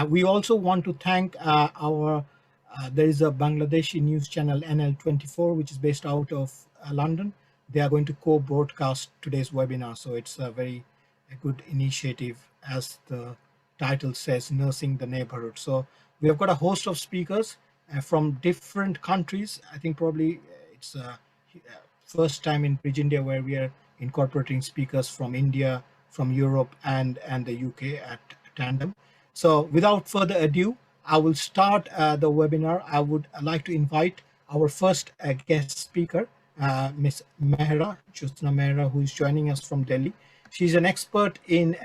We also want to thank there is a Bangladeshi news channel NL24, which is based out of London. They are going to co-broadcast today's webinar. So it's a good initiative, as the title says, Nursing the Neighborhood. So we have got a host of speakers from different countries. I think probably it's first time in Bridge India where we are incorporating speakers from India, from Europe, and the UK at tandem. So without further ado, I will start the webinar. I would like to invite our first guest speaker, Ms. Mehra, Jyotsna Mehra, who is joining us from Delhi. She's an expert in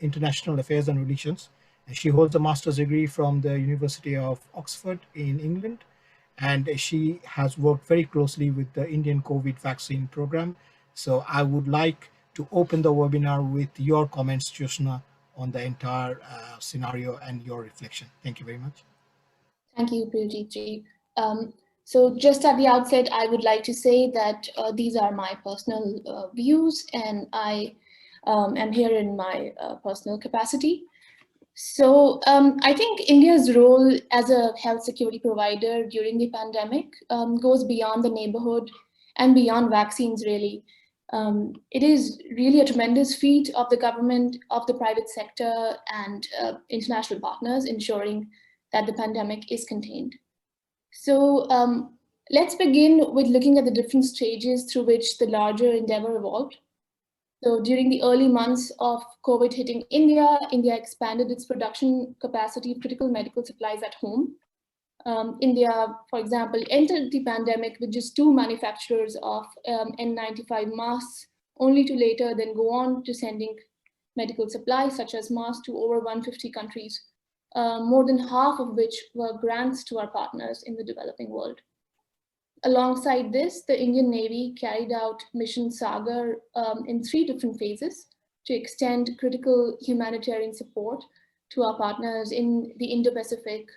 international affairs and relations. She holds a master's degree from the University of Oxford in England, and she has worked very closely with the Indian COVID vaccine program. So I would like to open the webinar with your comments, Jyotsna, on the entire scenario and your reflection. Thank you very much. Thank you, Priyajit ji. So just at the outset, I would like to say that these are my personal views, and I am here in my personal capacity. So I think India's role as a health security provider during the pandemic goes beyond the neighborhood and beyond vaccines, really. It is really a tremendous feat of the government, of the private sector, and international partners ensuring that the pandemic is contained. So let's begin with looking at the different stages through which the larger endeavor evolved. So during the early months of COVID hitting India, India expanded its production capacity of critical medical supplies at home. India, for example, entered the pandemic with just 2 manufacturers of N95 masks, only to later then go on to sending medical supplies such as masks to over 150 countries, more than half of which were grants to our partners in the developing world. Alongside this, the Indian Navy carried out Mission Sagar in 3 different phases to extend critical humanitarian support to our partners in the Indo-Pacific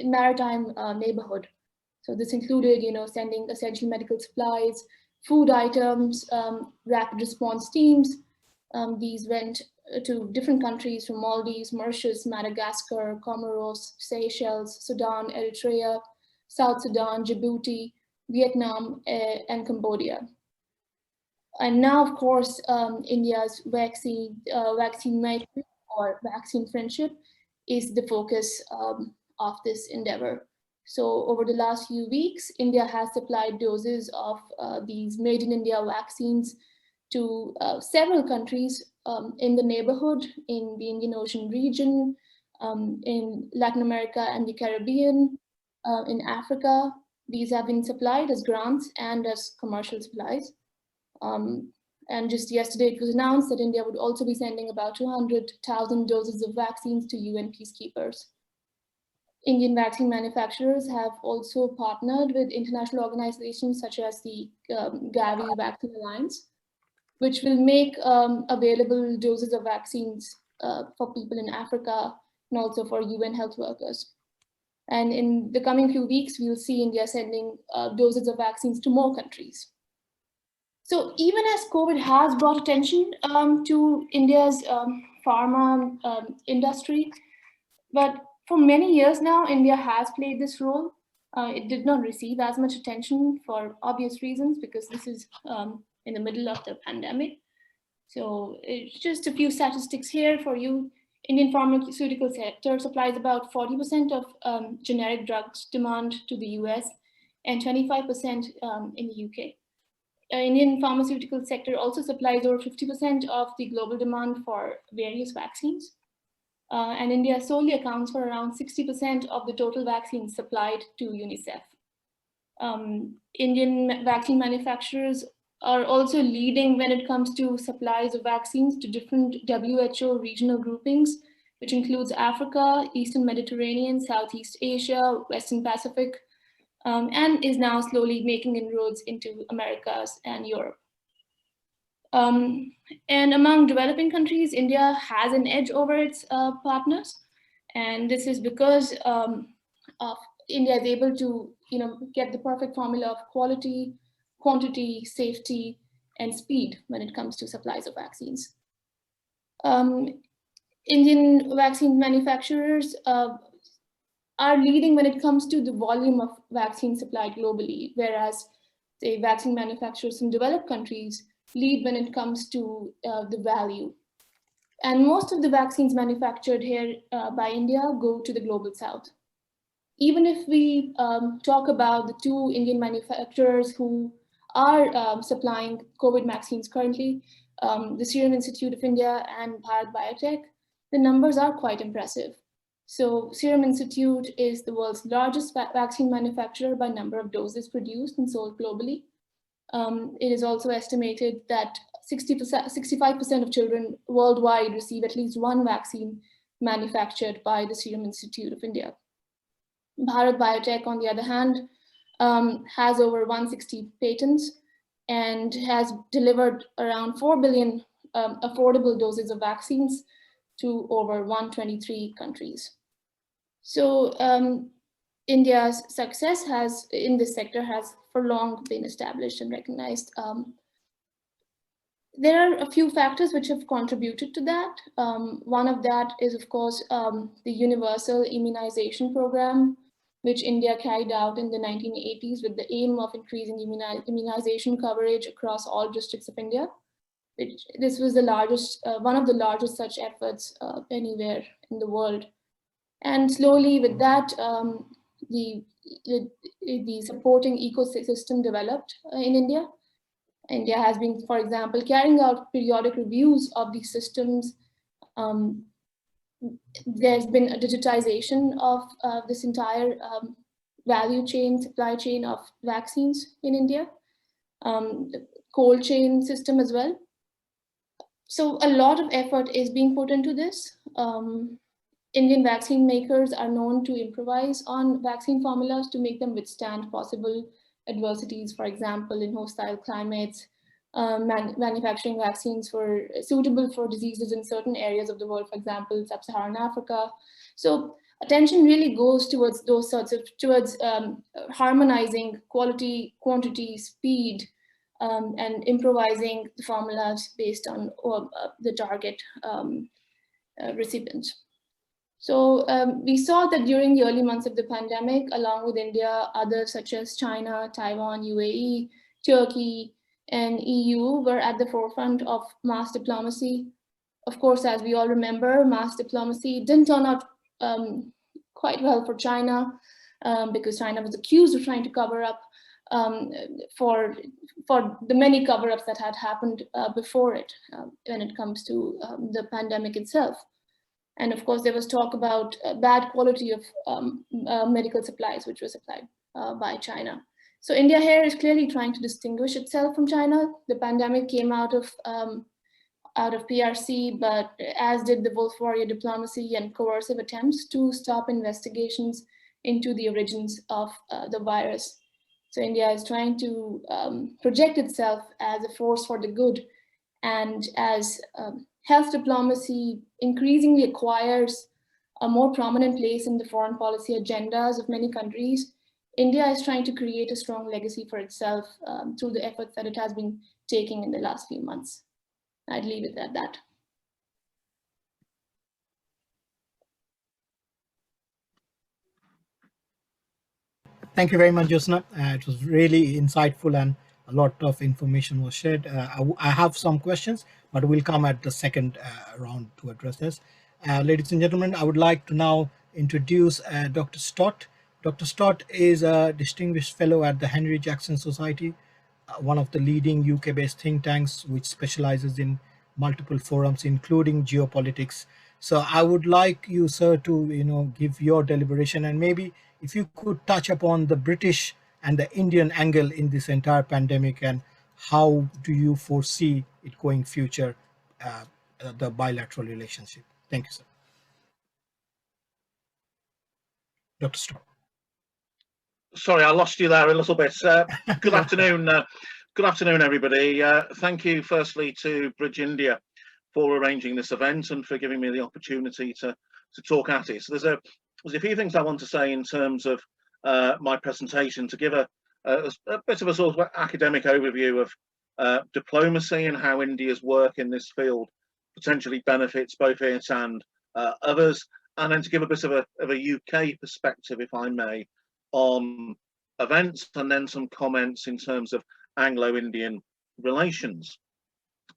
maritime neighborhood. So this included, sending essential medical supplies, food items, rapid response teams. These went to different countries from Maldives, Mauritius, Madagascar, Comoros, Seychelles, Sudan, Eritrea, South Sudan, Djibouti, Vietnam, and Cambodia. And now, of course, India's vaccine matrix or vaccine friendship is the focus of this endeavor. So over the last few weeks, India has supplied doses of these made in India vaccines to several countries in the neighborhood, in the Indian Ocean region, in Latin America and the Caribbean, in Africa. These have been supplied as grants and as commercial supplies. And just yesterday, it was announced that India would also be sending about 200,000 doses of vaccines to UN peacekeepers. Indian vaccine manufacturers have also partnered with international organizations such as the Gavi Vaccine Alliance, which will make available doses of vaccines for people in Africa and also for UN health workers. And in the coming few weeks, we'll see India sending doses of vaccines to more countries. So even as COVID has brought attention to India's pharma industry, but for many years now, India has played this role. It did not receive as much attention for obvious reasons, because this is in the middle of the pandemic. So it's just a few statistics here for you. Indian pharmaceutical sector supplies about 40% of generic drugs demand to the US and 25% in the UK. Indian pharmaceutical sector also supplies over 50% of the global demand for various vaccines. And India solely accounts for around 60% of the total vaccines supplied to UNICEF. Indian vaccine manufacturers are also leading when it comes to supplies of vaccines to different WHO regional groupings, which includes Africa, Eastern Mediterranean, Southeast Asia, Western Pacific, and is now slowly making inroads into Americas and Europe. And among developing countries, India has an edge over its partners. And this is because India is able to get the perfect formula of quality, quantity, safety, and speed when it comes to supplies of vaccines. Indian vaccine manufacturers are leading when it comes to the volume of vaccine supplied globally, whereas say vaccine manufacturers in developed countries lead when it comes to the value. And most of the vaccines manufactured here by India go to the global south. Even if we talk about the two Indian manufacturers who are supplying COVID vaccines currently, the Serum Institute of India and Bharat Biotech, the numbers are quite impressive. So Serum Institute is the world's largest vaccine manufacturer by number of doses produced and sold globally. It is also estimated that 65% of children worldwide receive at least one vaccine manufactured by the Serum Institute of India. Bharat Biotech, on the other hand, has over 160 patents and has delivered around 4 billion affordable doses of vaccines to over 123 countries. So India's success in this sector has for long been established and recognized. There are a few factors which have contributed to that. One of that is, of course, the universal immunization program, which India carried out in the 1980s with the aim of increasing immunization coverage across all districts of India. This was the largest, one of the largest such efforts anywhere in the world. And slowly with that, the supporting ecosystem developed in India. India has been, for example, carrying out periodic reviews of these systems. There's been a digitization of this entire value chain, supply chain of vaccines in India, the cold chain system as well. So a lot of effort is being put into this. Indian vaccine makers are known to improvise on vaccine formulas to make them withstand possible adversities, for example, in hostile climates, manufacturing vaccines suitable for diseases in certain areas of the world, for example, sub-Saharan Africa. So attention really goes towards those sorts of, harmonizing quality, quantity, speed, and improvising the formulas based on the target recipient. So we saw that during the early months of the pandemic, along with India, others such as China, Taiwan, UAE, Turkey, and EU were at the forefront of mass diplomacy. Of course, as we all remember, mass diplomacy didn't turn out quite well for China because China was accused of trying to cover up for the many cover-ups that had happened before it when it comes to the pandemic itself. And of course, there was talk about bad quality of medical supplies, which were supplied by China. So India here is clearly trying to distinguish itself from China. The pandemic came out of PRC, but as did the wolf warrior diplomacy and coercive attempts to stop investigations into the origins of the virus. So India is trying to project itself as a force for the good, and as health diplomacy increasingly acquires a more prominent place in the foreign policy agendas of many countries, India is trying to create a strong legacy for itself through the efforts that it has been taking in the last few months. I'd leave it at that. Thank you very much, Josna. It was really insightful and a lot of information was shared. I have some questions, but we'll come at the second round to address this. Ladies and gentlemen, I would like to now introduce Dr. Stott. Dr. Stott is a distinguished fellow at the Henry Jackson Society, one of the leading UK-based think tanks which specializes in multiple forums, including geopolitics. So I would like you, sir, to give your deliberation, and maybe if you could touch upon the British and the Indian angle in this entire pandemic, and how do you foresee it going future, the bilateral relationship. Thank you, sir. Dr. Stott. Sorry, I lost you there a little bit. Good afternoon. Good afternoon, everybody. Thank you, firstly, to Bridge India for arranging this event and for giving me the opportunity to talk at it. So there's a few things I want to say in terms of my presentation, to give a bit of a sort of academic overview of diplomacy and how India's work in this field potentially benefits both it and others, and then to give a bit of a UK perspective, if I may, on events, and then some comments in terms of Anglo-Indian relations.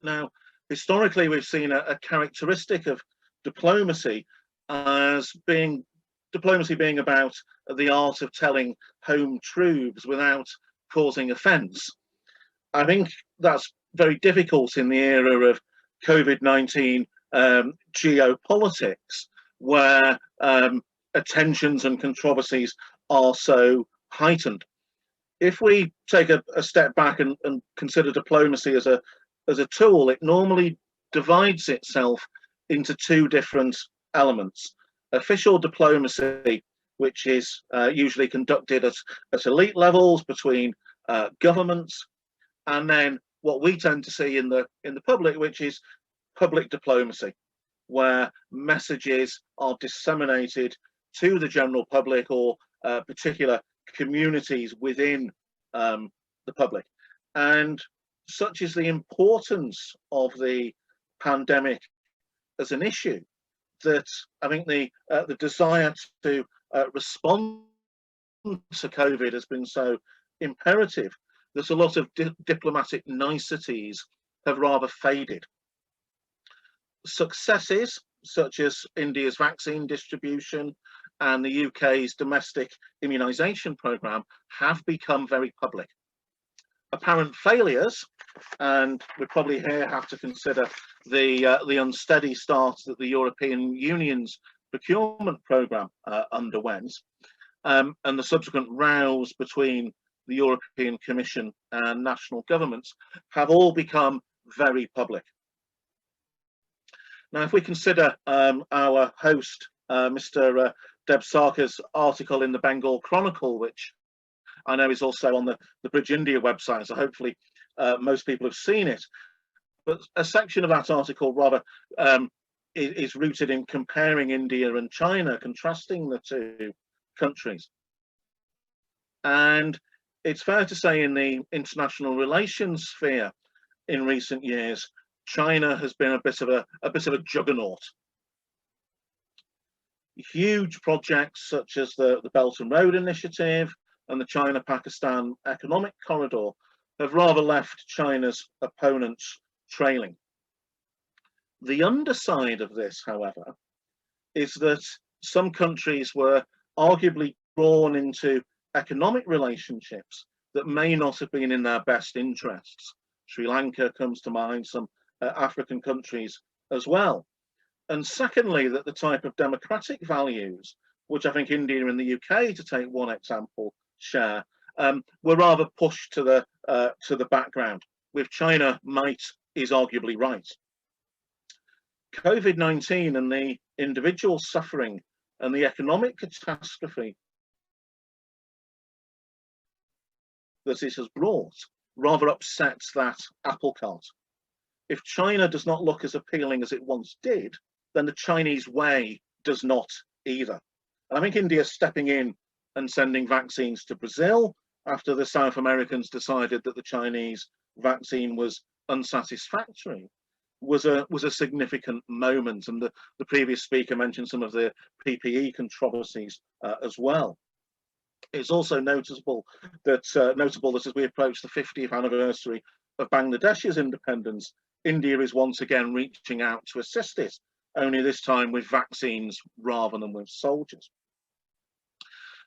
Now, historically, we've seen a characteristic of diplomacy as being about the art of telling home truths without causing offence. I think that's very difficult in the era of COVID-19 geopolitics, where tensions and controversies are so heightened. If we take a step back and consider diplomacy as a tool, it normally divides itself into two different elements. Official diplomacy, which is usually conducted at elite levels between governments, and then what we tend to see in the public, which is public diplomacy, where messages are disseminated to the general public or particular communities within the public. And such is the importance of the pandemic as an issue, that I think the desire to respond to COVID has been so imperative that a lot of diplomatic niceties have rather faded. Successes such as India's vaccine distribution and the UK's domestic immunisation programme have become very public. Apparent failures, and we probably here have to consider the unsteady start that the European Union's procurement programme underwent, and the subsequent rows between the European Commission and national governments, have all become very public. Now, if we consider our host, Mr. Debsarkar's article in the Bengal Chronicle, which I know is also on the Bridge India website, so hopefully most people have seen it. But a section of that article rather is rooted in comparing India and China, contrasting the two countries. And it's fair to say in the international relations sphere in recent years, China has been a bit of a juggernaut. Huge projects such as the Belt and Road Initiative and the China-Pakistan Economic Corridor have rather left China's opponents trailing. The underside of this, however, is that some countries were arguably drawn into economic relationships that may not have been in their best interests. Sri Lanka comes to mind, some African countries as well. And secondly, that the type of democratic values, which I think India and the UK, to take one example, share, were rather pushed to the background. With China, might is arguably right. COVID-19 and the individual suffering and the economic catastrophe that it has brought rather upsets that apple cart. If China does not look as appealing as it once did, then the Chinese way does not either. And I think India stepping in and sending vaccines to Brazil after the South Americans decided that the Chinese vaccine was unsatisfactory was a significant moment. And the previous speaker mentioned some of the PPE controversies as well. It's also notable that as we approach the 50th anniversary of Bangladesh's independence, India is once again reaching out to assist it, only this time with vaccines rather than with soldiers.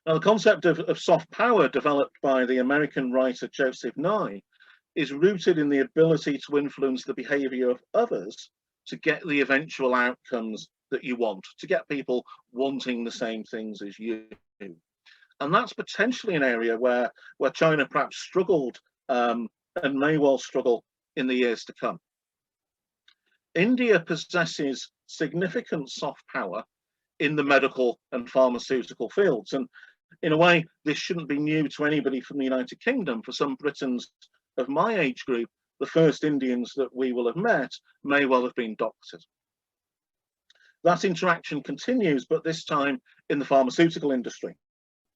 Now, the concept of soft power developed by the American writer Joseph Nye is rooted in the ability to influence the behaviour of others to get the eventual outcomes that you want, to get people wanting the same things as you. And that's potentially an area where China perhaps struggled and may well struggle in the years to come. India possesses significant soft power in the medical and pharmaceutical fields. And in a way, this shouldn't be new to anybody from the United Kingdom. For some Britons of my age group, the first Indians that we will have met may well have been doctors. That interaction continues, but this time in the pharmaceutical industry.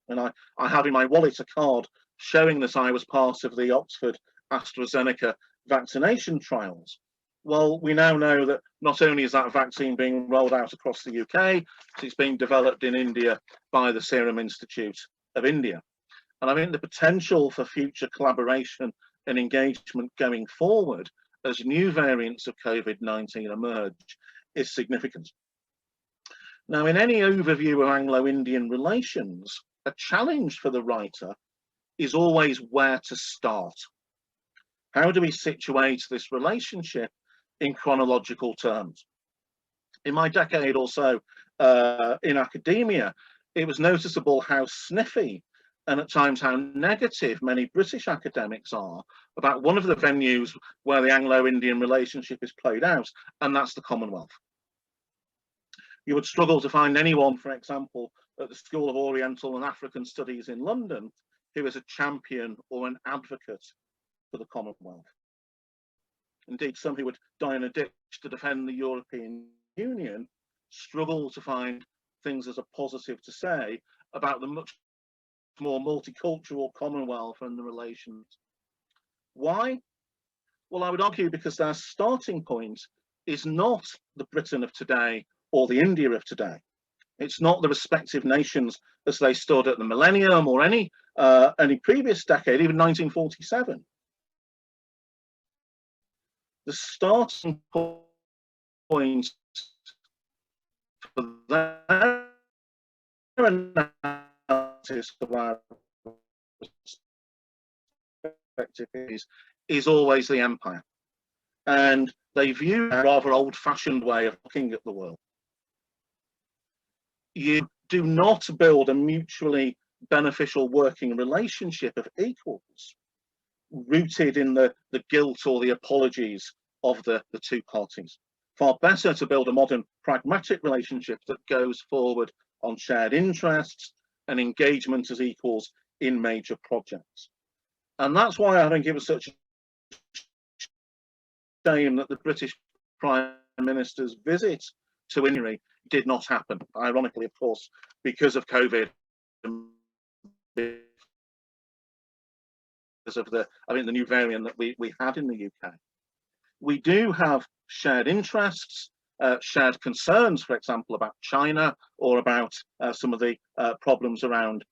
And I have in my wallet a card showing that I was part of the Oxford AstraZeneca vaccination trials. Well, we now know that not only is that vaccine being rolled out across the UK, it's being developed in India by the Serum Institute of India. And I think the potential for future collaboration and engagement going forward as new variants of COVID-19 emerge is significant. Now, in any overview of Anglo-Indian relations, a challenge for the writer is always where to start. How do we situate this relationship in chronological terms? In my decade or so in academia, it was noticeable how sniffy and at times how negative many British academics are about one of the venues where the Anglo-Indian relationship is played out, and that's the Commonwealth. You would struggle to find anyone, for example, at the School of Oriental and African Studies in London, who is a champion or an advocate for the Commonwealth. Indeed, some who would die in a ditch to defend the European Union struggle to find things as a positive to say about the much more multicultural Commonwealth and the relations. Why? Well, I would argue because their starting point is not the Britain of today or the India of today. It's not the respective nations as they stood at the millennium or any previous decade, even 1947. The starting point for their analysis of our perspective is always the empire. And they view a rather old-fashioned way of looking at the world. You do not build a mutually beneficial working relationship of equals rooted in the guilt or the apologies of the two parties. Far better to build a modern pragmatic relationship that goes forward on shared interests and engagement as equals in major projects. And that's why I think it was such a shame that the British Prime Minister's visit to India did not happen. Ironically, of course, because of COVID, because of the new variant that we had in the UK. We do have shared interests, shared concerns, for example, about China or about some of the problems around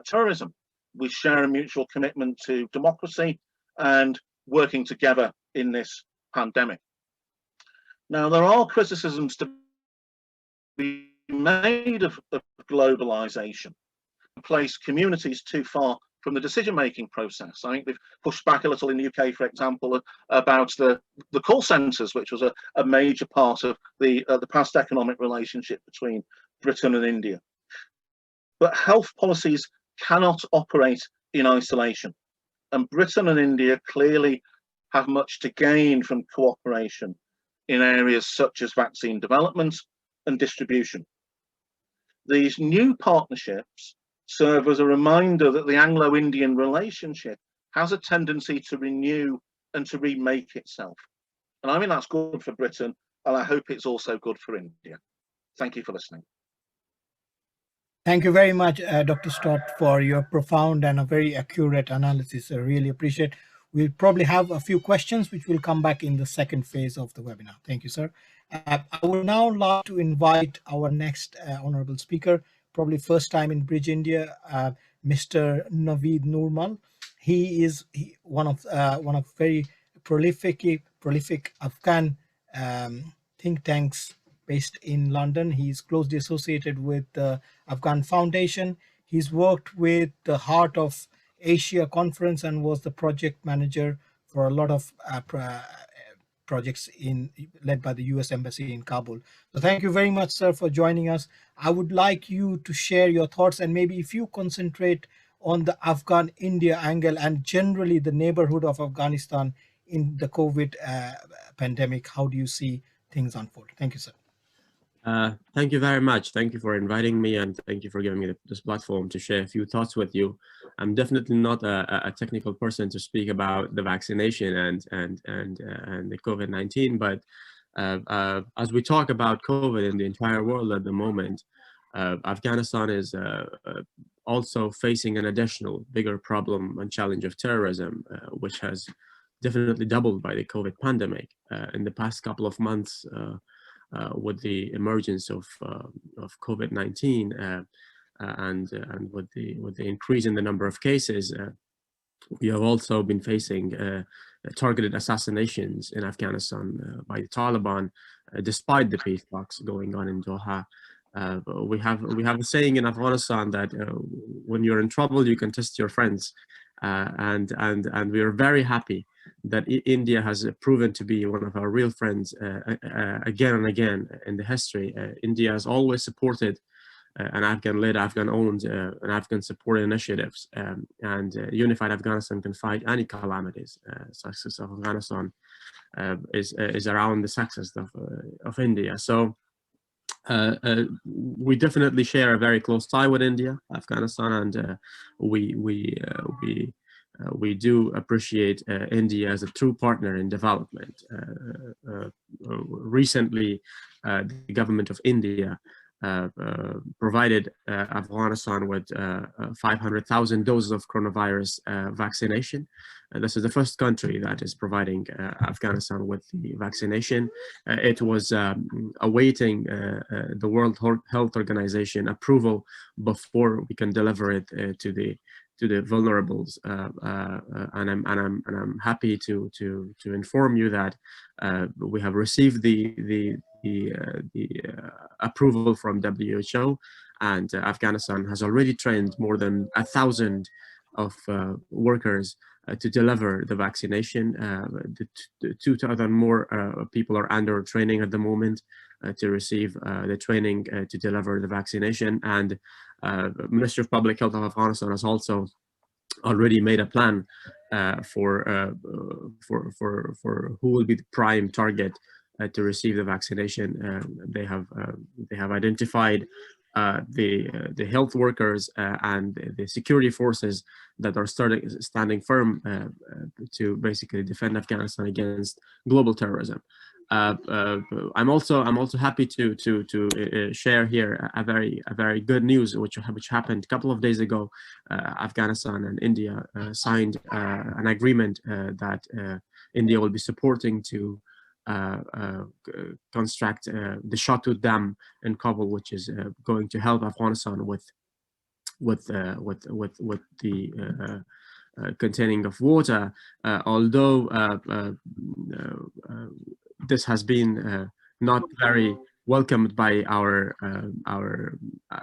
terrorism. We share a mutual commitment to democracy and working together in this pandemic. Now, there are criticisms to be made of globalization, place communities too far from the decision-making process. I think they've pushed back a little in the UK, for example, about the call centres, which was a major part of the past economic relationship between Britain and India. But health policies cannot operate in isolation, and Britain and India clearly have much to gain from cooperation in areas such as vaccine development and distribution. These new partnerships serve as a reminder that the Anglo-Indian relationship has a tendency to renew and to remake itself. And I mean, that's good for Britain, and I hope it's also good for India. Thank you for listening. Thank you very much, Dr. Stott, for your profound and a very accurate analysis. I really appreciate. We'll probably have a few questions, which will come back in the second phase of the webinar. Thank you, sir. I would now like to invite our next honorable speaker, probably first time in Bridge India, Mr. Naveed Nurmal. He is one of very prolific Afghan think tanks based in London. He's closely associated with the Afghan Foundation. He's worked with the Heart of Asia Conference and was the project manager for a lot of projects led by the US Embassy in Kabul. So thank you very much, sir, for joining us. I would like you to share your thoughts, and maybe if you concentrate on the Afghan-India angle and generally the neighborhood of Afghanistan in the COVID pandemic, how do you see things unfold? Thank you, sir. Thank you very much. Thank you for inviting me, and thank you for giving me this platform to share a few thoughts with you. I'm definitely not a technical person to speak about the vaccination and the COVID-19, but as we talk about COVID in the entire world at the moment, Afghanistan is also facing an additional bigger problem and challenge of terrorism, which has definitely doubled by the COVID pandemic. In the past couple of months, with the emergence of COVID-19 and with the increase in the number of cases, we have also been facing targeted assassinations in Afghanistan by the Taliban, despite the peace talks going on in Doha. We have a saying in Afghanistan that when you're in trouble, you can test your friends, and we are very happy that India has proven to be one of our real friends again and again in the history. India has always supported an Afghan-led, Afghan-owned, and Afghan-supported initiatives, and unified Afghanistan can fight any calamities. Success of Afghanistan is around the success of India. So we definitely share a very close tie with India, Afghanistan, and we do appreciate India as a true partner in development. Recently, the government of India provided Afghanistan with 500,000 doses of coronavirus vaccination. This is the first country that is providing Afghanistan with the vaccination. It was awaiting the World Health Organization approval before we can deliver it to the vulnerables, and I'm happy to inform you that we have received the approval from WHO, and Afghanistan has already trained more than 1,000 of workers to deliver the vaccination. The 2,000 more people are under training at the moment to receive the training to deliver the vaccination, and Ministry of Public Health of Afghanistan has also already made a plan for who will be the prime target to receive the vaccination. They have identified the health workers and the security forces that are standing firm to basically defend Afghanistan against global terrorism. I'm also happy to share here a very good news which happened a couple of days ago. Afghanistan and India signed an agreement that India will be supporting to construct the Stott Dam in Kabul, which is going to help Afghanistan with the containing of water. Although this has been not very welcomed by our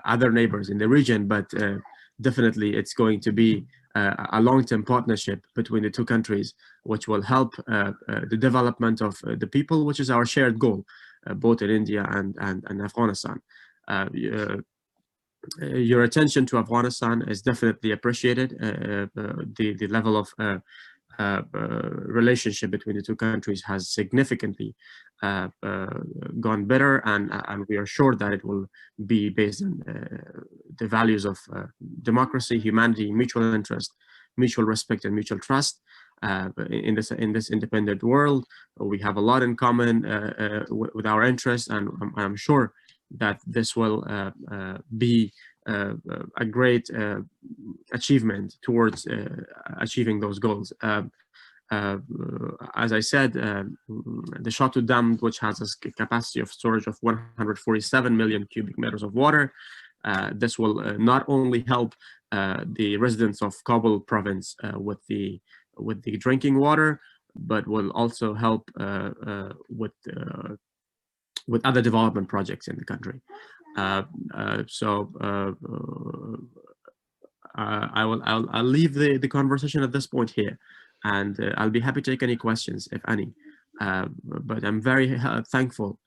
other neighbors in the region, but definitely it's going to be a long-term partnership between the two countries, which will help the development of the people, which is our shared goal, both in India and Afghanistan. Your attention to Afghanistan is definitely appreciated. The level of relationship between the two countries has significantly gone better, and we are sure that it will be based on the values of democracy, humanity, mutual interest, mutual respect, and mutual trust. In this independent world, we have a lot in common with our interests, and I'm sure that this will be a great achievement towards achieving those goals. As I said, the Stott Dam, which has a capacity of storage of 147 million cubic meters of water, this will not only help the residents of Kabul province with the drinking water, but will also help with other development projects in the country. I'll leave the conversation at this point here, and I'll be happy to take any questions, if any. But I'm very thankful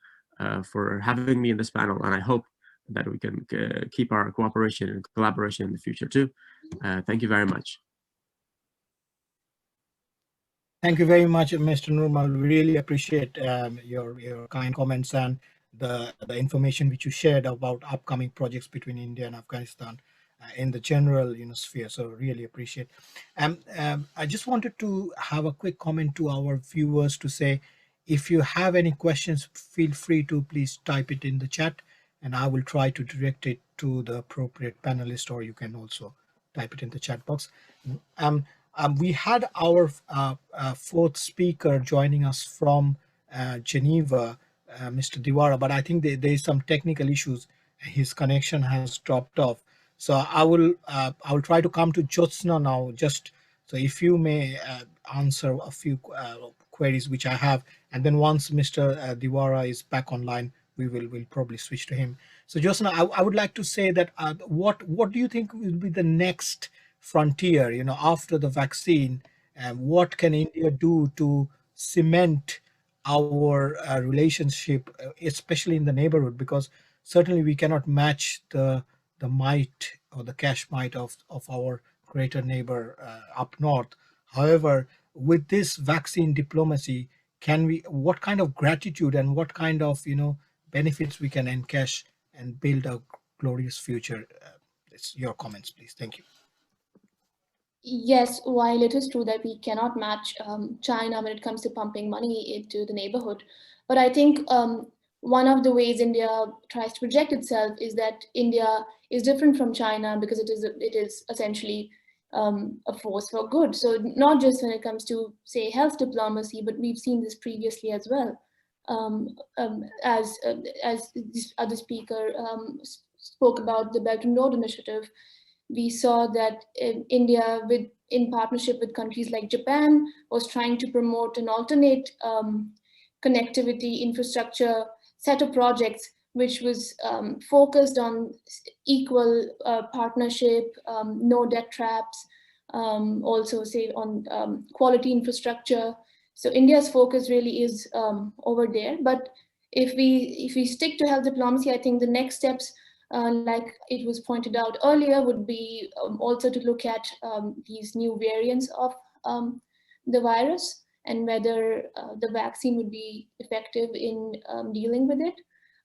for having me in this panel, and I hope that we can keep our cooperation and collaboration in the future too. Thank you very much. Thank you very much, Mr. Nurmal. We really appreciate your kind comments and the information which you shared about upcoming projects between India and Afghanistan in the general sphere. So really appreciate. I just wanted to have a quick comment to our viewers to say, if you have any questions, feel free to please type it in the chat, and I will try to direct it to the appropriate panelist, or you can also type it in the chat box. We had our fourth speaker joining us from Geneva, Mr. Deewara, but I think there is some technical issues. His connection has dropped off. So I will try to come to Jyotsna now. Just so if you may answer a few queries which I have, and then once Mr. Deewara is back online, we'll probably switch to him. So Jyotsna, I would like to say that what do you think will be the next frontier, after the vaccine, and what can India do to cement our relationship, especially in the neighborhood, because certainly we cannot match the might or the cash might of our greater neighbor up north. However, with this vaccine diplomacy, can we, what kind of gratitude and what kind of benefits we can encash and build a glorious future? It's your comments, please. Thank you. Yes, while it is true that we cannot match China when it comes to pumping money into the neighborhood, but I think one of the ways India tries to project itself is that India is different from China because it is essentially a force for good. So not just when it comes to, say, health diplomacy, but we've seen this previously as well. As this other speaker spoke about the Belt and Road Initiative, we saw that India, in partnership with countries like Japan, was trying to promote an alternate connectivity infrastructure set of projects, which was focused on equal partnership, no debt traps, also say on quality infrastructure. So India's focus really is over there. But if we stick to health diplomacy, I think the next steps, like it was pointed out earlier, would be also to look at these new variants of the virus and whether the vaccine would be effective in dealing with it.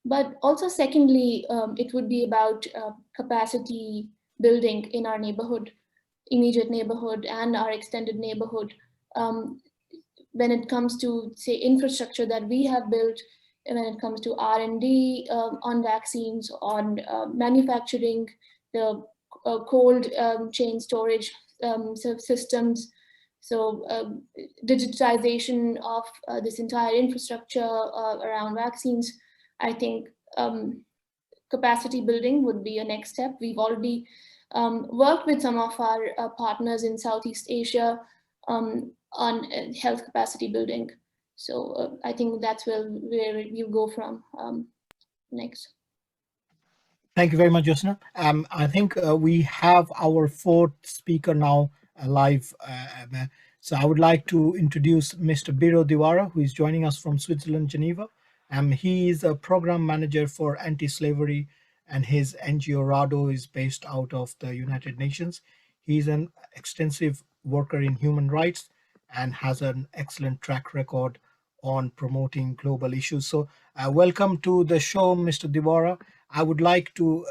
But also secondly, it would be about capacity building in our neighborhood, immediate neighborhood and our extended neighborhood. When it comes to, say, infrastructure that we have built, when it comes to R&D on vaccines, on manufacturing, the cold chain storage systems, so digitization of this entire infrastructure around vaccines, I think capacity building would be a next step. We've already worked with some of our partners in Southeast Asia on health capacity building. So I think that's where you go from next. Thank you very much, Jyotsna. I think we have our fourth speaker now live. So I would like to introduce Mr. Biro Deewara, who is joining us from Switzerland, Geneva. He is a program manager for anti-slavery, and his NGO RADDHO is based out of the United Nations. He's an extensive worker in human rights and has an excellent track record on promoting global issues. So welcome to the show, Mr. Deewara. I would like to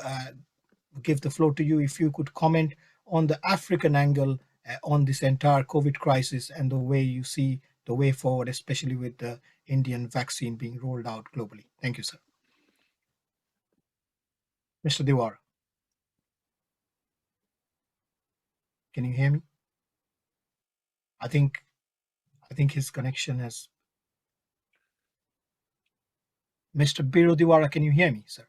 give the floor to you if you could comment on the African angle on this entire COVID crisis and the way you see the way forward, especially with the Indian vaccine being rolled out globally. Thank you, sir. Mr. Deewara, can you hear me? I think his connection has. Mr. Biro Deewara, can you hear me, sir?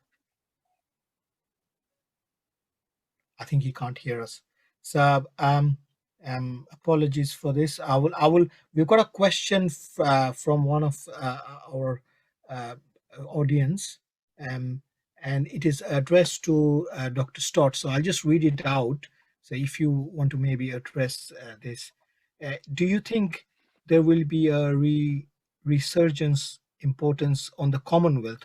I think he can't hear us. So apologies for this. I will. We've got a question from one of our audience, and it is addressed to Dr. Stott. So I'll just read it out. So if you want to maybe address this, do you think there will be a resurgence importance on the Commonwealth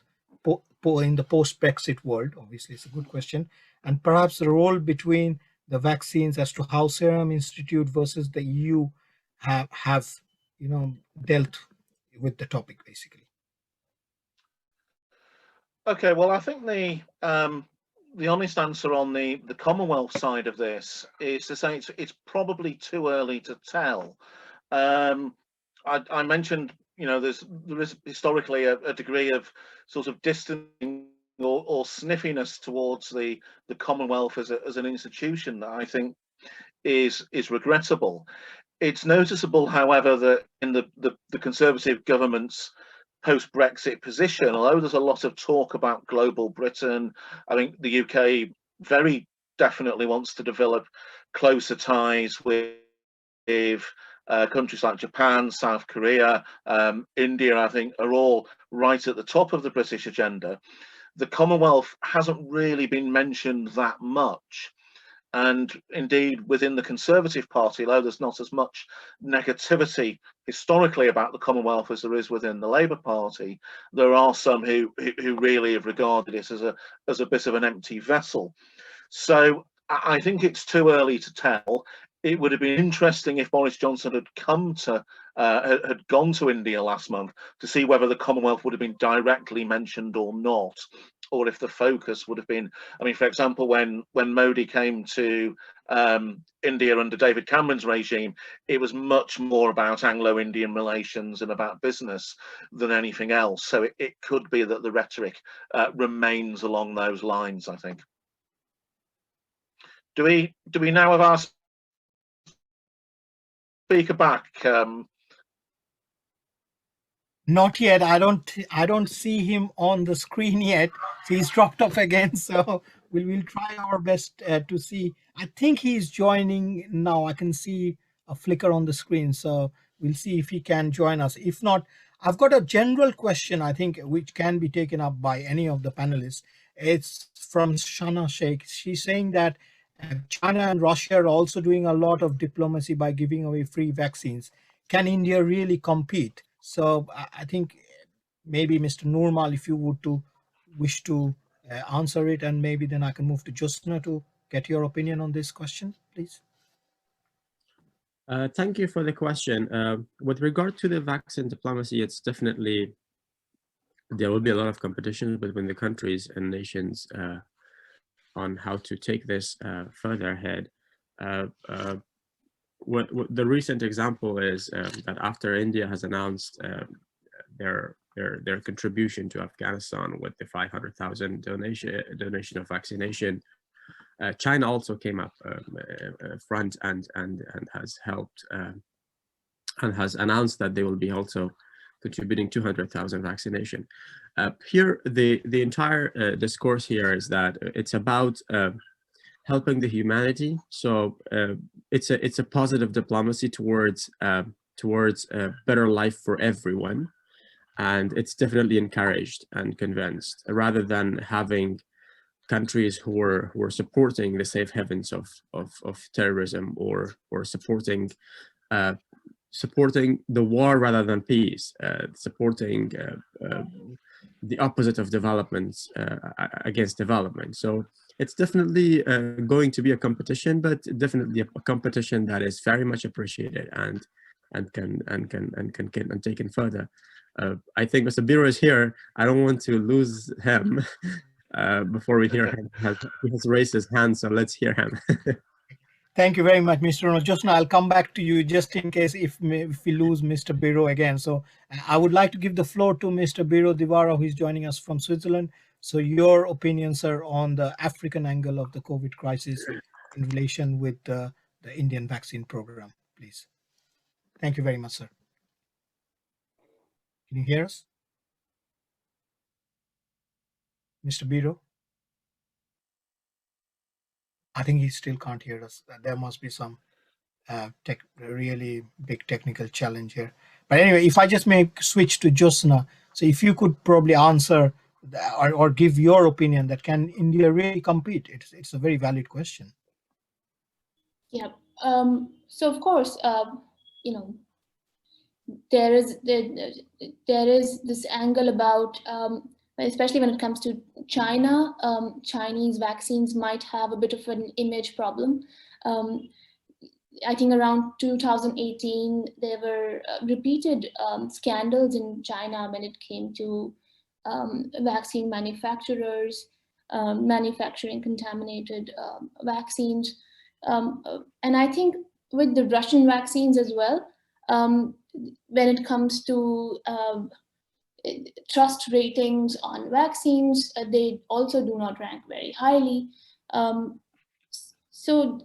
in the post-Brexit world? Obviously, it's a good question. And perhaps the role between the vaccines as to how Serum Institute versus the EU have dealt with the topic, basically. Okay, well, I think the honest answer on the Commonwealth side of this is to say it's probably too early to tell. I mentioned, there is historically a degree of sort of distancing or sniffiness towards the Commonwealth as an institution that I think is regrettable. It's noticeable, however, that in the Conservative government's post-Brexit position, although there's a lot of talk about global Britain, I think the UK very definitely wants to develop closer ties with countries like Japan, South Korea, India, I think, are all right at the top of the British agenda. The Commonwealth hasn't really been mentioned that much. And indeed, within the Conservative Party, although there's not as much negativity historically about the Commonwealth as there is within the Labour Party, there are some who really have regarded it as a bit of an empty vessel. So I think it's too early to tell. It would have been interesting if Boris Johnson had had gone to India last month to see whether the Commonwealth would have been directly mentioned or not, or if the focus would have been, I mean, for example, when Modi came to India under David Cameron's regime, it was much more about Anglo-Indian relations and about business than anything else. So it could be that the rhetoric remains along those lines, I think. Do we now have our speaker back? Not yet. I don't see him on the screen yet. So he's dropped off again. So we'll try our best to see. I think he's joining now. I can see a flicker on the screen. So we'll see if he can join us. If not, I've got a general question, I think, which can be taken up by any of the panelists. It's from Shana Sheikh. She's saying that China and Russia are also doing a lot of diplomacy by giving away free vaccines. Can India really compete? So I think maybe Mr. Nurmal, if you would wish to answer it, and maybe then I can move to Jyotsna to get your opinion on this question, please. Thank you for the question. With regard to the vaccine diplomacy, it's definitely, there will be a lot of competition between the countries and nations on how to take this further ahead. What the recent example is that after India has announced their contribution to Afghanistan with the 500,000 donation of vaccination, China also came up front and has helped and has announced that they will be also contributing 200,000 vaccination. Here, the entire discourse here is that it's about helping the humanity. So it's a positive diplomacy towards a better life for everyone, and it's definitely encouraged and convinced, rather than having countries who are supporting the safe havens of terrorism or supporting the war rather than peace, supporting the opposite of developments against development. So it's definitely going to be a competition, but definitely a competition that is very much appreciated and can taken further. I think Mr. Biro is here. I don't want to lose him before we hear him. He has raised his hand, so let's hear him. Thank you very much, Mr. Ronald. Just now, I'll come back to you just in case if we lose Mr. Biro again. So I would like to give the floor to Mr. Biro Deewara, who is joining us from Switzerland. So your opinion, sir, on the African angle of the COVID crisis in relation with the Indian vaccine program, please. Thank you very much, sir. Can you hear us? Mr. Biro? I think he still can't hear us. There must be some really big technical challenge here. But anyway, if I just may switch to Jyotsna, so if you could probably answer or give your opinion that can India really compete? It's a very valid question. Yeah. So of course, you know, there is this angle about, especially when it comes to China, Chinese vaccines might have a bit of an image problem. I think around 2018, there were repeated scandals in China when it came to vaccine manufacturers manufacturing contaminated vaccines. And I think with the Russian vaccines as well, when it comes to trust ratings on vaccines, they also do not rank very highly. So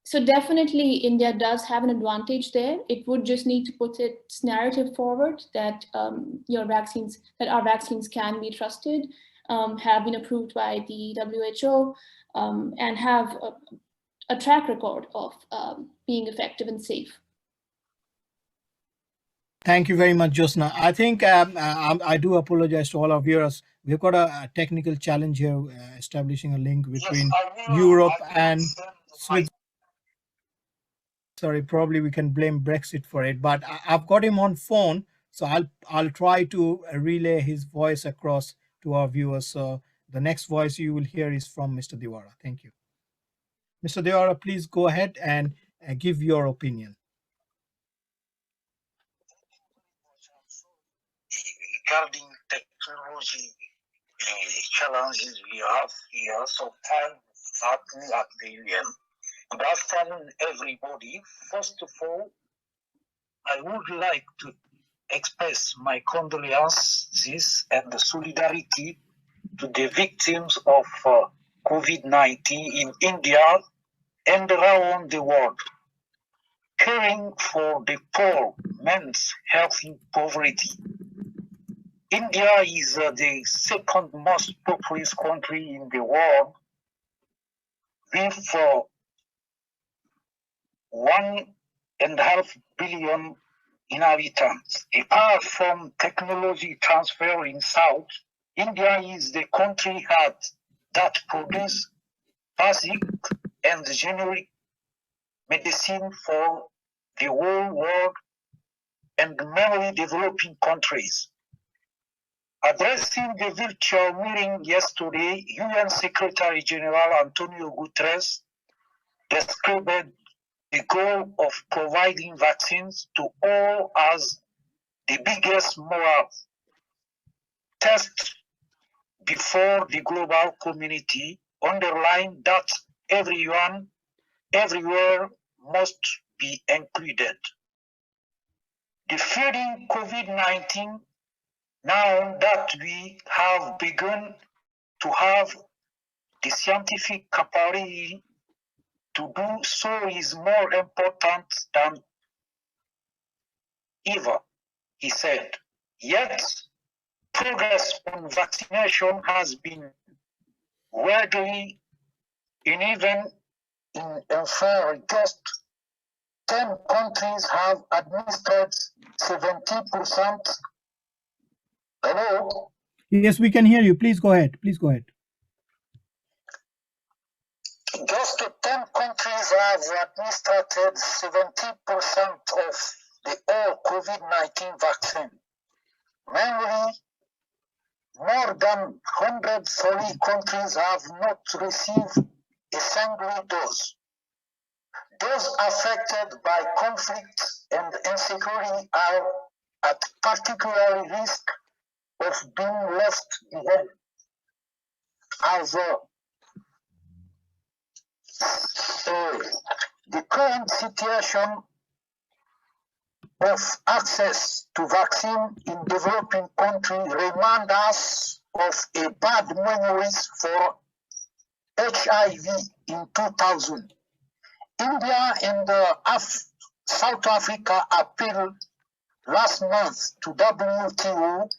So definitely India does have an advantage there. It would just need to put its narrative forward that our vaccines can be trusted, have been approved by the WHO, and have a track record of being effective and safe. Thank you very much, Josna. I think I do apologize to all our viewers. We've got a technical challenge here, establishing a link between Europe and Switzerland. Sorry, probably we can blame Brexit for it, but I've got him on phone, so I'll try to relay his voice across to our viewers. So the next voice you will hear is from Mr. Deewara. Thank you. Mr. Deewara, please go ahead and give your opinion. Regarding technology challenges we have here, so time happening at the UN. Good afternoon, everybody. First of all, I would like to express my condolences and the solidarity to the victims of COVID-19 in India and around the world. Caring for the poor means helping poverty. India is the second most populous country in the world with 1.5 billion inhabitants. Apart from technology transfer in South, India is the country that produces basic and generic medicine for the whole world and mainly developing countries. Addressing the virtual meeting yesterday, UN Secretary General Antonio Guterres described the goal of providing vaccines to all as the biggest moral test before the global community, underlying that everyone, everywhere must be included. Defeating COVID-19, now that we have begun to have the scientific capacity to do so, is more important than ever, he said. Yet, progress on vaccination has been widely uneven. In first, 10 countries have administered 70%. Hello? Yes, we can hear you. Please go ahead. Please go ahead. Just 10 countries have administered 70% of the all COVID-19 vaccine. Mainly, more than 130 countries have not received a single dose. Those affected by conflict and insecurity are at particular risk of being left behind. As the current situation of access to vaccine in developing countries reminds us of a bad memories for HIV in 2000. India and South Africa appealed last month to WTO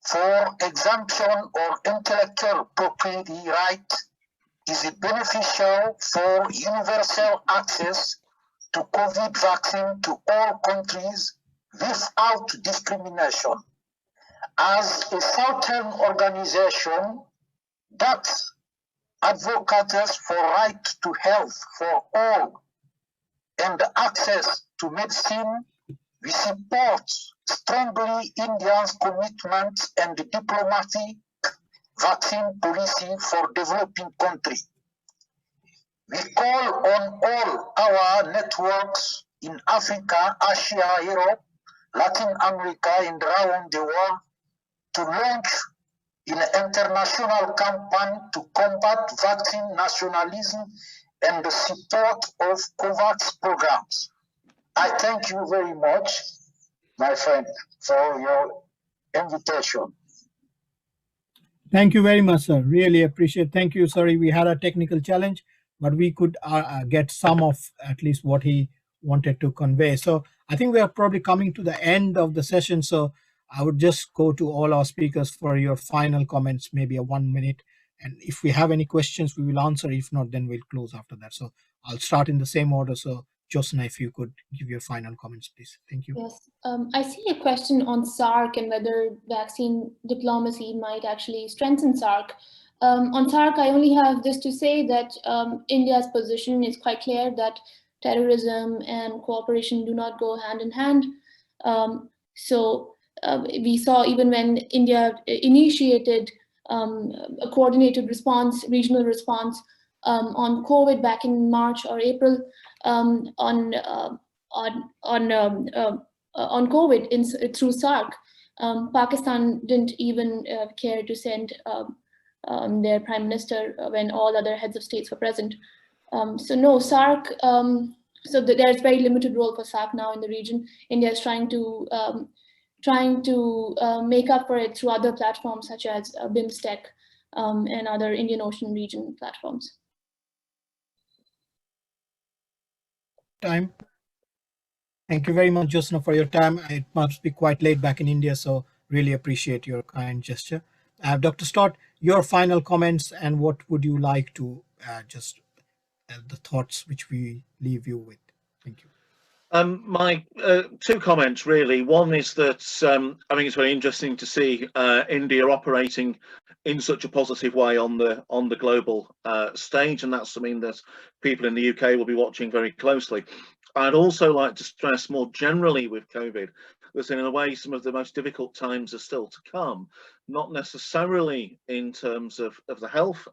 for exemption or intellectual property right is beneficial for universal access to COVID vaccine to all countries without discrimination. As a Southern organization that advocates for right to health for all and access to medicine, we support strongly India's commitment and diplomatic vaccine policy for developing countries. We call on all our networks in Africa, Asia, Europe, Latin America, and around the world to launch an international campaign to combat vaccine nationalism and the support of COVAX programs. I thank you very much, my friend, for your invitation. Thank you very much, sir. Really appreciate. Thank you. Sorry, we had a technical challenge. but we could get some of at least what he wanted to convey. So I think we are probably coming to the end of the session. So I would just go to all our speakers for your final comments, maybe a 1 minute. And if we have any questions, we will answer. If not, then we'll close after that. So I'll start in the same order. So Josna, if you could give your final comments, please. Thank you. Yes, I see a question on SARC and whether vaccine diplomacy might actually strengthen SARC. On SARC, I only have this to say that India's position is quite clear that terrorism and cooperation do not go hand in hand. We saw even when India initiated a coordinated response, regional response on COVID back in March or April, on COVID through SARC, Pakistan didn't even care to send their prime minister when all other heads of states were present. So no, SARC. There's very limited role for SARC now in the region. India is trying to make up for it through other platforms such as BIMSTEC and other Indian Ocean region platforms. Time. Thank you very much, Josna, for your time. It must be quite late back in India, so really appreciate your kind gesture. Dr. Stott, your final comments and what would you like to the thoughts which we leave you with. Thank you. My two comments really. One is that I think it's very interesting to see India operating in such a positive way on the global stage, and that's something that people in the UK will be watching very closely. I'd also like to stress more generally with COVID that in a way some of the most difficult times are still to come, not necessarily in terms of the health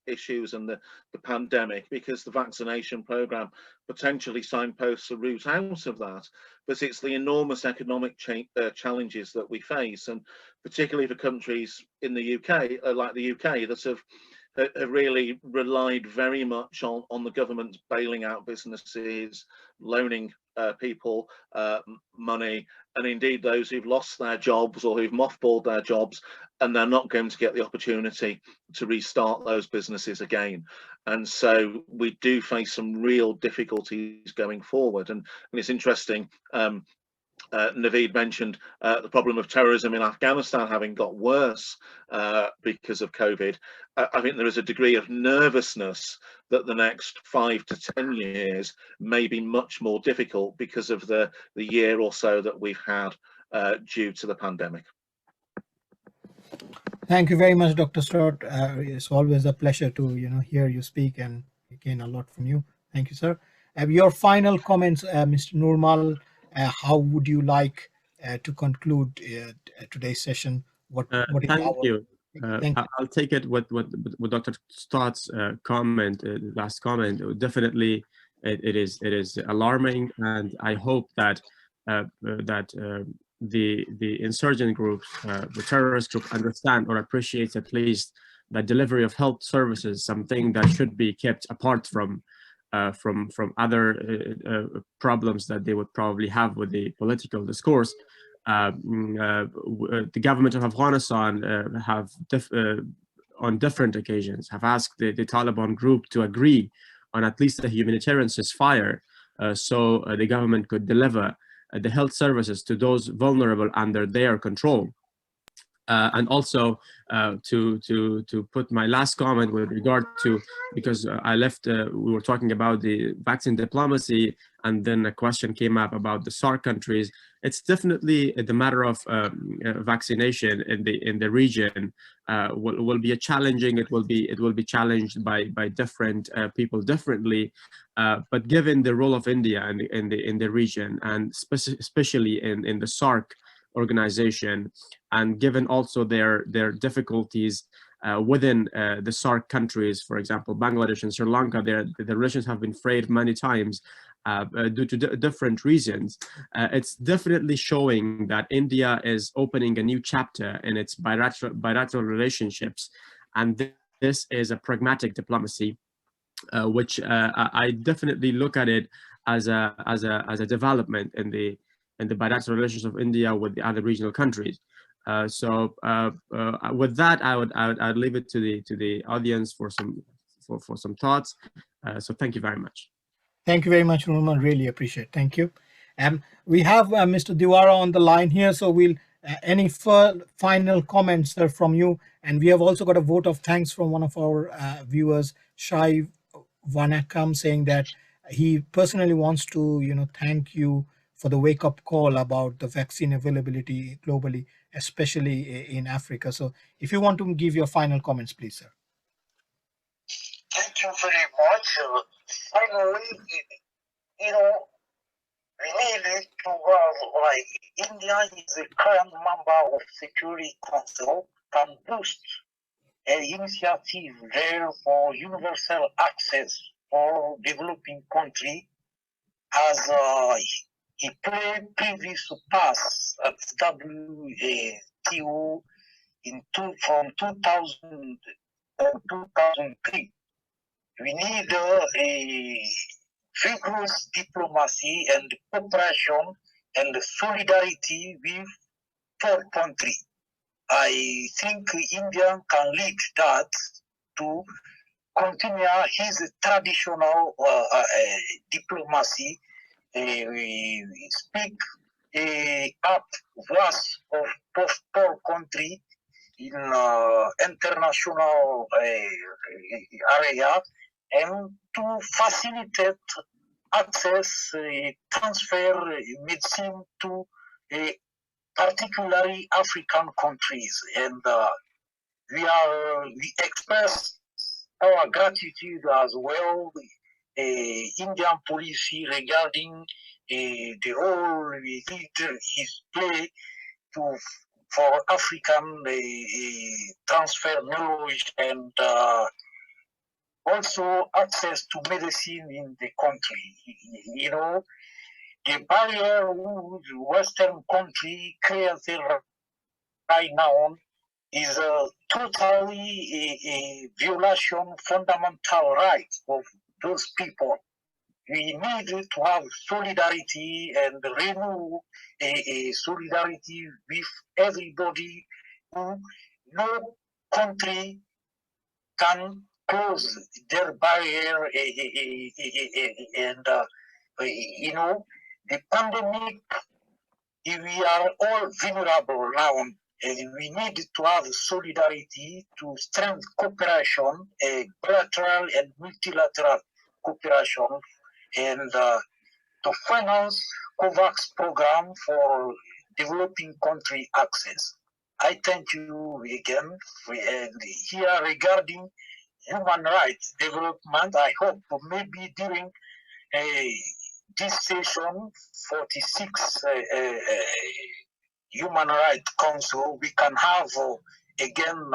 issues and the pandemic, because the vaccination program potentially signposts a route out of that, but it's the enormous economic challenges that we face, and particularly for countries in the UK, like the UK, that have really relied very much on the government bailing out businesses, loaning people money, and indeed those who've lost their jobs or who've mothballed their jobs, and they're not going to get the opportunity to restart those businesses again. And so we do face some real difficulties going forward. And it's interesting, Naveed mentioned the problem of terrorism in Afghanistan having got worse because of COVID. I think there is a degree of nervousness that the next 5 to 10 years may be much more difficult because of the year or so that we've had due to the pandemic. Thank you very much, Dr. Stott. It's always a pleasure to hear you speak and gain a lot from you. Thank you, sir. Your final comments, Mr. Nurmal. How would you like to conclude today's session? Thank you. I'll take it with Dr. Stott's comment, last comment. Definitely, it is alarming, and I hope that the insurgent groups, the terrorist group, understand or appreciate at least the delivery of health services, something that should be kept apart from other problems that they would probably have with the political discourse. The government of Afghanistan have on different occasions have asked the Taliban group to agree on at least a humanitarian ceasefire, so the government could deliver the health services to those vulnerable under their control. And also to put my last comment with regard to, because I left, we were talking about the vaccine diplomacy, and then a question came up about the SARC countries. It's definitely the matter of vaccination in the region will be a challenging. It will be challenged by different people differently. But given the role of India in the region, and especially in the SARC organization, and given also their difficulties within the SARC countries, for example, Bangladesh and Sri Lanka, the relations have been frayed many times due to different reasons. It's definitely showing that India is opening a new chapter in its bilateral relationships, and this is a pragmatic diplomacy, which I definitely look at it as a development in the bilateral relations of India with the other regional countries. So with that, I'd leave it to the audience for for some thoughts. So thank you very much. Thank you very much, Roman. Really appreciate it. Thank you. We have Mr. Deewara on the line here, so we'll any final comments, sir, from you. And we have also got a vote of thanks from one of our viewers, Shai Vanakam, saying that he personally wants to, thank you for the wake-up call about the vaccine availability globally, especially in Africa. So if you want to give your final comments, please, sir. Thank you very much. Finally, we need to have, like, India is a current member of Security Council, can boost an initiative there for universal access for developing country as he played previous pass at WTO from 2000 2003. We need a vigorous diplomacy and cooperation and solidarity with third country. I think India can lead that to continue his traditional diplomacy. We speak up voice of third country in international area and to facilitate access, transfer medicine to particularly African countries. And we express our gratitude as well, Indian policy regarding the role his play for African transfer knowledge and also access to medicine in the country. The barrier Western country created right now is totally a violation fundamental rights of those people. We need to have solidarity and renew a solidarity with everybody who no country can close their barrier and the pandemic, we are all vulnerable now. And we need to have solidarity to strengthen cooperation, bilateral and multilateral cooperation, and to finance COVAX program for developing country access. I thank you again. And here regarding human rights development, I hope maybe during this session 46 Human Rights Council, we can have again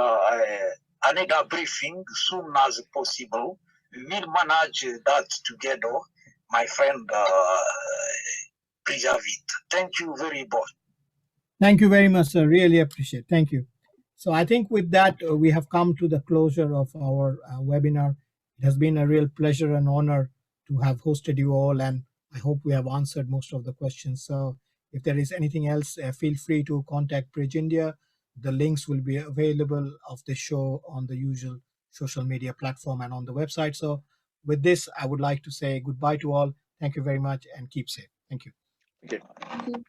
another briefing soon as possible. We will manage that together, my friend Priyajit. Thank you very much. Thank you very much, sir. Really appreciate. Thank you. So I think with that, we have come to the closure of our webinar. It has been a real pleasure and honor to have hosted you all, and I hope we have answered most of the questions. So if there is anything else, feel free to contact Bridge India. The links will be available of the show on the usual social media platform and on the website. So with this, I would like to say goodbye to all. Thank you very much and keep safe. Thank you. Thank you. Thank you.